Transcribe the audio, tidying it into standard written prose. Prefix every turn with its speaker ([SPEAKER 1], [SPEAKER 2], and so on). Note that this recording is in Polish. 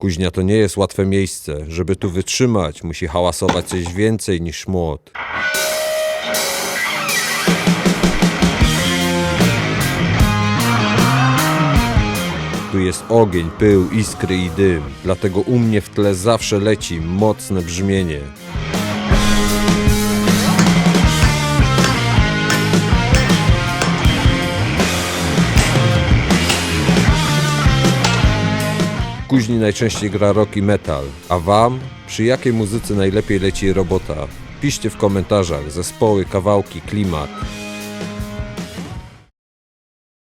[SPEAKER 1] Kuźnia to nie jest łatwe miejsce. Żeby tu wytrzymać, musi hałasować coś więcej niż młot. Tu jest ogień, pył, iskry i dym. Dlatego u mnie w tle zawsze leci mocne brzmienie. W Kuźni najczęściej gra rock i metal. A wam? Przy jakiej muzyce najlepiej leci robota? Piszcie w komentarzach zespoły, kawałki, klimat.